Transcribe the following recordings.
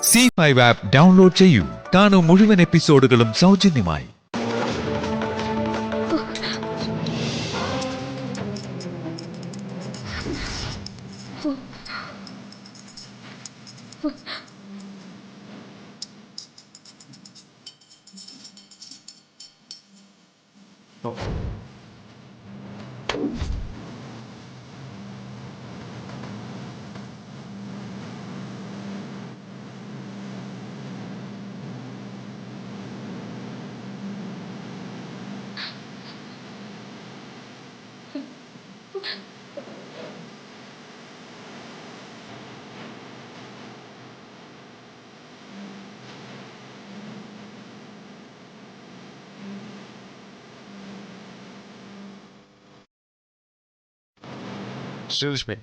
C5 app download ചെയ്യൂ. കാണൂ മുഴുവൻ എപ്പിസോഡുകളും സൗജന്യമായി. ശ്രീലക്ഷ്മി,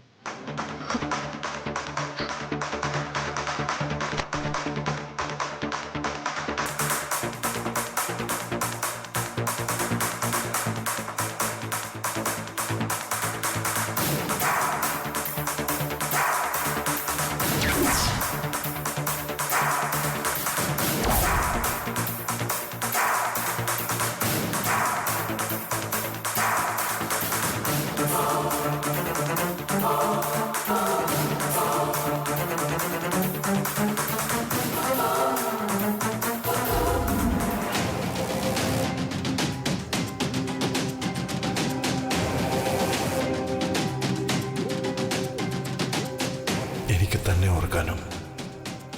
എനിക്ക് തന്നെ ഓർക്കാനും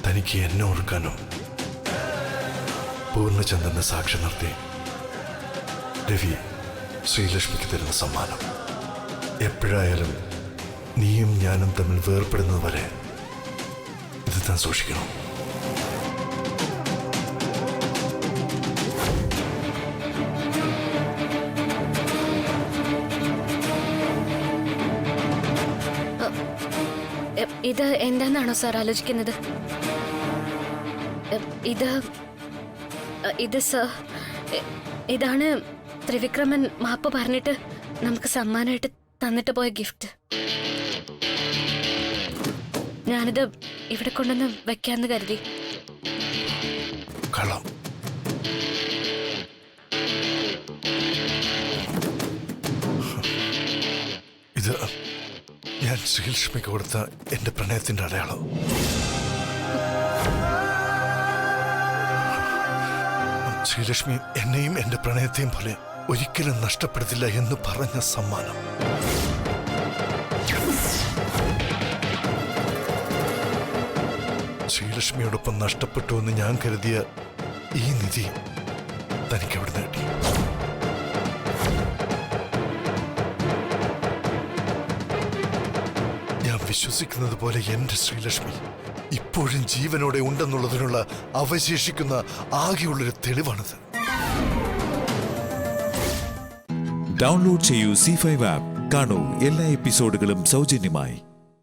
തനിക്ക് എന്നെ ഓർക്കാനും പൂർണ്ണചന്ദ്രന്റെ സാക്ഷി നിർത്തി രവി ശ്രീലക്ഷ്മിക്ക് തരുന്ന സമ്മാനം. എപ്പോഴായാലും നീയും ഞാനും തമ്മിൽ വേർപ്പെടുന്നത് വരെ ഇത് താൻ സൂക്ഷിക്കണം. ഇത് എന്താണെന്നാണോ സാർ ആലോചിക്കുന്നത്? ഇതാണ് ത്രിവിക്രമൻ മാപ്പ് പറഞ്ഞിട്ട് നമുക്ക് സമ്മാനമായിട്ട് തന്നിട്ട് പോയ ഗിഫ്റ്റ്. ഞാനിത് ഇവിടെ കൊണ്ടുവന്ന് വെക്കാന്ന് കരുതി. കള്ളം. ഇത് ഞാൻ ശ്രീലക്ഷ്മിക്ക് കൊടുത്ത എന്റെ പ്രണയത്തിന്റെ അടയാളം. ശ്രീലക്ഷ്മി എന്നെയും എന്റെ പ്രണയത്തെയും പോലെ ഒരിക്കലും നഷ്ടപ്പെടുത്തില്ല എന്ന് പറഞ്ഞ സമ്മാനം. ശ്രീലക്ഷ്മിയോടൊപ്പം നഷ്ടപ്പെട്ടു എന്ന് ഞാൻ കരുതിയ ഈ നിധി തനിക്ക് അവിടെ നേടി. ഞാൻ വിശ്വസിക്കുന്നത് പോലെ എന്റെ ശ്രീലക്ഷ്മി ഇപ്പോഴും ജീവനോടെ ഉണ്ടെന്നുള്ളതിനുള്ള അവശേഷിക്കുന്ന ആകെയുള്ളൊരു തെളിവാണിത്. ഡൗൺലോഡ് ചെയ്യൂ C5 ആപ്പ്. കാണൂ എല്ലാ എപ്പിസോഡുകളും സൗജന്യമായി.